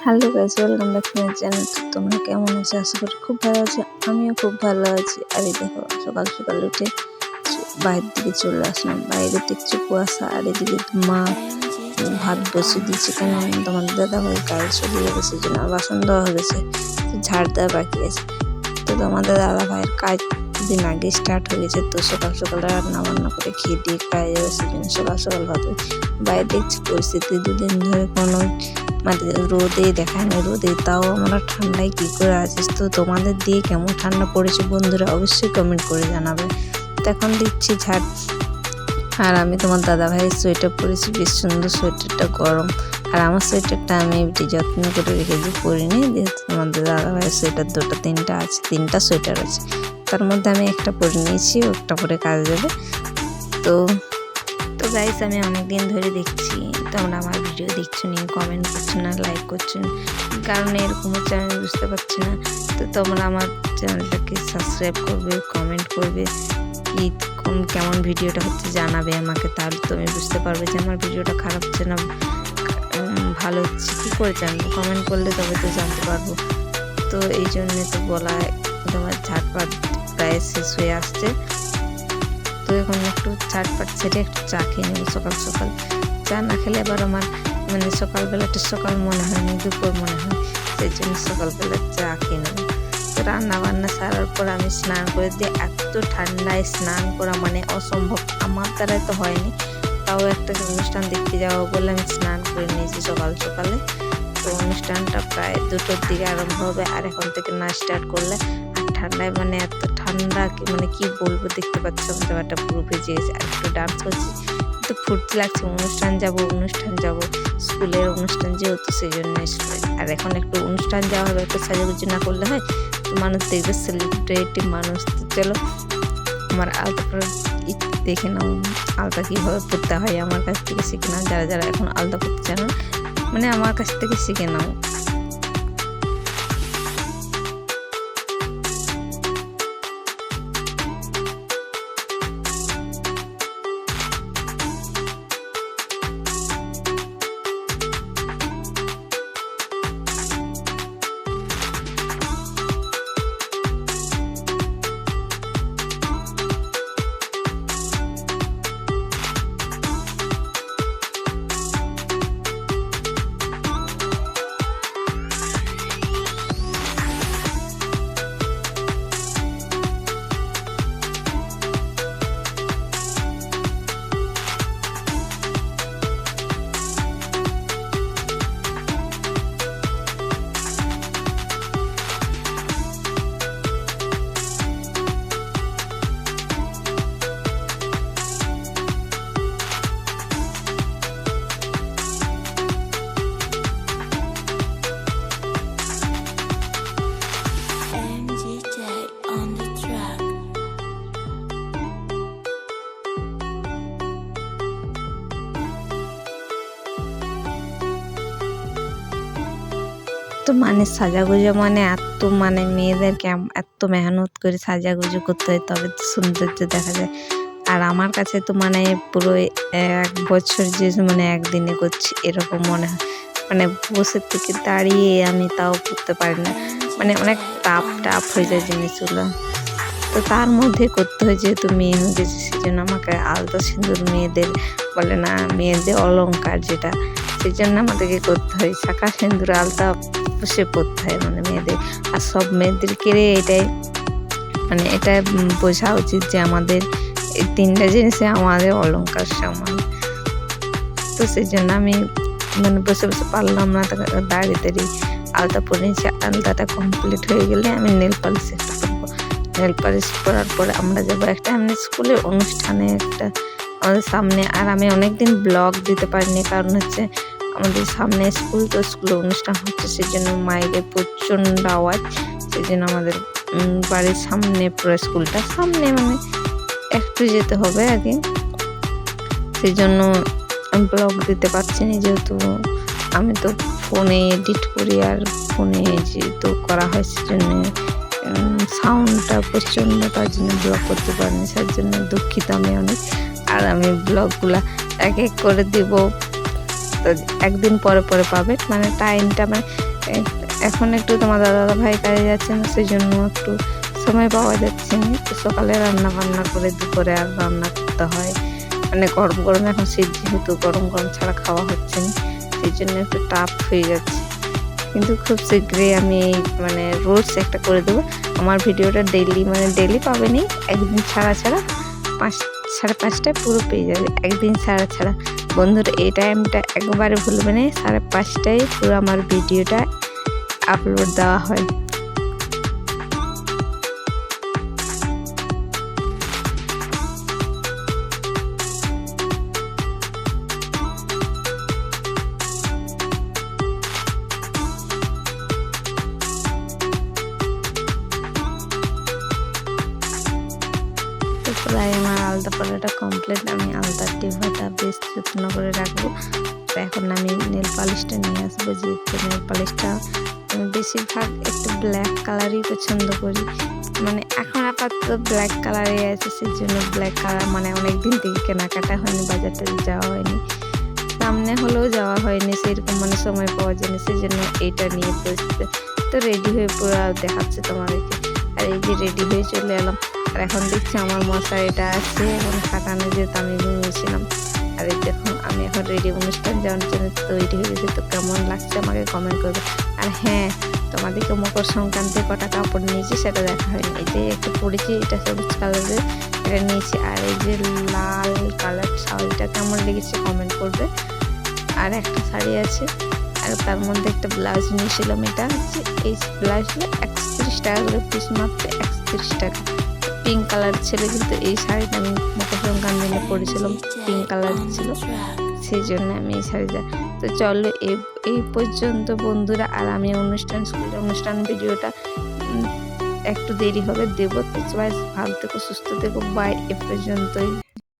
Hello guys, welcome back to my channel. তোমরা কেমন আছো? আশা করি খুব ভালো আছো। আমিও খুব ভালো আছি। আর এই দেখো, সকাল সকাল উঠে বাইরের দিকে চলে আসলাম। বাইরে দেখছি কুয়াশা, আর এদিকে মা ভাত বসিয়ে দিয়েছে। কেন তোমার দাদা ভাই কাজ চলে যাবে, সেই জন্য বাসন দেওয়া হয়ে গেছে, ঝাড় দেওয়া বাকি আছে। তো তোমাদের দাদা ভাইয়ের কাজ দিন আগে স্টার্ট হয়ে গেছে। তো সকাল সকাল রান্না বান্না করে খেয়ে দিয়ে কাজ যাবে, সেই জন্য সকাল সকাল ভাত। বাইরে দেখছি পরিস্থিতি দুদিন ধরে কোনো মানে রোদে দেখায় না, রোদে তাও আমরা ঠান্ডায় কী করে আছিস। তো তোমাদের দিয়ে কেমন ঠান্ডা পড়েছে বন্ধুরা অবশ্যই কমেন্ট করে জানাবে। তো এখন দিচ্ছি ঝাড়, আর আমি তোমার দাদা ভাইয়ের সোয়েটার পরেছি, বেশ সুন্দর সোয়েটারটা, গরম। আর আমার সোয়েটারটা আমি একটু যত্ন করে রেখেছি, পরিনি। যেহেতু তোমাদের দাদা ভাইয়ের সোয়েটার তিনটা সোয়েটার আছে, তার মধ্যে আমি একটা পরে নিয়েছি, একটা পরে কাজ দেবে। তো তো গাইস, আমি অনেকদিন ধরে দেখছি তোমরা আমার ভিডিও দেখছো নি, কমেন্ট করছো না, লাইক করছো না, কারণ এরকম হচ্ছে আমি বুঝতে পারছি না। তো তোমরা আমার চ্যানেলটাকে সাবস্ক্রাইব করবে, কমেন্ট করবে, কি কেমন ভিডিওটা হচ্ছে জানাবে আমাকে, তাহলে তুমি বুঝতে পারবে যে আমার ভিডিওটা খারাপ হচ্ছে না ভালো হচ্ছে। কী করে জানবো? কমেন্ট করলে তবে তো জানতে পারবো। তো এই জন্যে তো বলা, তোমার ঝাটপাট প্রায় শেষ হয়ে আসছে। তো এখন একটু ঝাটপাট ছেড়ে একটু চা খেয়ে নেবো সকাল সকাল। চা না খেলে আবার আমার সকালবেলাটা সকাল মনে হয় না, দুপুর মনে হয়, সেই জন্য সকালবেলা চা খেয়ে নেবো। তো রান্না বান্না সারার পর আমি স্নান করে দিয়ে, এত ঠান্ডায় স্নান করা মানে অসম্ভব, আমার দ্বারাই তো হয়নি। তাও একটা অনুষ্ঠান দেখতে যাবো বলে আমি স্নান করে নিয়েছি সকাল সকালে। তো অনুষ্ঠানটা প্রায় 2টোর দিকে আরম্ভ হবে, আর এখন থেকে না স্টার্ট করলে আর ঠান্ডায় মানে এত ঠান্ডা কি বলবো, দেখতে পাচ্ছ আমাদের একটা পুরো ভেজে গেছে। আর একটু ডান্স করছি, তো ফুর্তি লাগছে। অনুষ্ঠান যাব, স্কুলের অনুষ্ঠান যেহেতু, সেই জন্য। আর এখন একটু অনুষ্ঠান যাওয়া হবে, একটু সাজাগুজি না করলে হয়? তো মানুষ দেখবে, সেলিব্রিটি মানুষ। তো চলো আমার আলতা দেখে নাও, আলতা কীভাবে পরতে হয় আমার কাছ থেকে শিখে নাও। যারা এখন আলতা পরতে জানো, মানে আমার কাছ থেকে শিখে নাও। তো সাজাগুজো এত মেয়েদেরকে এত মেহনত করে সাজাগুজো করতে হয়, তবে তো সৌন্দর্য দেখা যায়। আর আমার কাছে তো পুরো 1 বছর যে একদিনে করছি এরকম মনে হয়। বসে থেকে দাঁড়িয়ে আমি তাও করতে পারি না, অনেক টাফ হয়ে যায় জিনিসগুলো। তো তার মধ্যে করতে হয়, যেহেতু মেয়ে হয়ে গেছে, সেই জন্য আমাকে আলতা সিঁদুর মেয়েদের বলে না, মেয়েদের অলংকার যেটা, সেই জন্য আমাদেরকে করতে হয়। শাঁখা সিঁদুর আলতা বসে পড়তে হয় মেয়েদের। আর সব মেয়েদেরকে এটা বোঝা উচিত যে আমাদের এই 3টা জিনিসে আমাদের অলংকার সমান। তো সেই জন্য আমি বসে পারলাম না, দাঁড়িয়ে আলতা পরে নিয়েছি। আলতাটা কমপ্লিট হয়ে গেলে আমি নেল পালিশ করবো। নেল পালিশ করার পরে আমরা যাবো একটা স্কুলের অনুষ্ঠানে, একটা আমাদের সামনে। আর আমি অনেকদিন ব্লগ দিতে পারিনি, কারণ হচ্ছে আমাদের সামনে স্কুল, তো স্কুলে অনুষ্ঠান হচ্ছে, সেই জন্য মাইকের প্রচণ্ড আওয়াজ। সেই জন্য আমাদের বাড়ির সামনে, পুরো স্কুলটা সামনে, একটু যেতে হবে আগে, সেই জন্য আমি ব্লগ দিতে পারছি না। যেহেতু আমি তো ফোনে এডিট করি, আর ফোনে যেহেতু করা হয়, সেজন্য সাউন্ডটা প্রচণ্ড, তার জন্য ব্লগ করতে পারিনি, সেই জন্য দুঃখিত আমি অনেক। আর আমি ব্লগগুলা এক এক করে দিব, তো একদিন পরে পাবে, টাইমটা এখন একটু তোমার দাদা ভাই কাজে যাচ্ছে না, সেই জন্য একটু সময় পাওয়া যাচ্ছে না। তো সকালে রান্না বান্না করে দুপুরে আর রান্না করতে হয়, মানে গরম গরম এখন শীত যেহেতু গরম গরম ছাড়া খাওয়া হচ্ছে না, সেই জন্য একটু টাফ হয়ে যাচ্ছে। কিন্তু খুব শীঘ্রই আমি মানে রোজ একটা করে দেবো। আমার ভিডিওটা ডেইলি মানে ডেইলি পাবেনি, একদিন ছাড়া ছাড়া 5:30টায় পুরো পেয়ে যাবে, একদিন ছাড়া ছাড়া। বন্ধুরা এই টাইমটা একবারে ভুলবে না, 5:30টায় পুরো আমার ভিডিওটা আপলোড দেওয়া হয়। প্রায় আমার আলতা পড়াটা কমপ্লিট। আমি আলতার টিভাটা বেশ যত্ন করে রাখবো। তো এখন আমি নেল পালিশটা নিয়ে আসবো, যেহেতু নেল পালিশটা আমি বেশিরভাগ একটু ব্ল্যাক কালারই পছন্দ করি, মানে এখন আপাতত ব্ল্যাক কালারে আছে, সেই জন্য ব্ল্যাক কালার মানে অনেক দিন থেকে কেনাকাটা হয়নি, বাজারটা যাওয়া হয়নি, সামনে হলেও যাওয়া হয়নি সেরকম, মানে সময় পাওয়া যায়নি, সেই জন্য এইটা নিয়ে বসতে। তো রেডি হয়ে পুরো দেখাচ্ছে তোমাদেরকে। আর এই যে রেডি হয়ে চলে এলাম, আর এখন দেখছি আমার মশারিটা আছে এখন খাটানো, যেহেতু আমি ঘুমিয়েছিলাম। আর এই দেখো আমি এখন রেডি অনুষ্ঠান যাওয়ার জন্য তৈরি হয়ে গেছি। তো কেমন লাগছে আমাকে কমেন্ট করবে। আর হ্যাঁ, তোমাদেরকে মকর সংক্রান্তি কটা কাপড় নিয়েছি সেটা দেখা হয়নি। এই যে একটু পরেছি, এটা সবুজ কালারের, এটা নিয়েছি। আর এই যে লাল কালার শাড়িটা কেমন লেগেছে কমেন্ট করবে। আর একটা শাড়ি আছে, আর তার মধ্যে একটা ব্লাউজ নিয়েছিলাম, এটা হচ্ছে এই ব্লাউজটা 31 টাকা করে পিস, মাত্র 31 টাকা। পিঙ্ক কালার ছিল, কিন্তু এই শাড়িটা আমি মকর সংক্রান্তি পরেছিলাম, পিঙ্ক কালার ছিল, সেই জন্য আমি এই শাড়িটা। তো চলো এই পর্যন্ত বন্ধুরা। আর আমি অনুষ্ঠান ভিডিওটা একটু দেরি হবে দেবো। তো সবাই ভালো থেকো, সুস্থ থেকো, বাই। এ পর্যন্তই।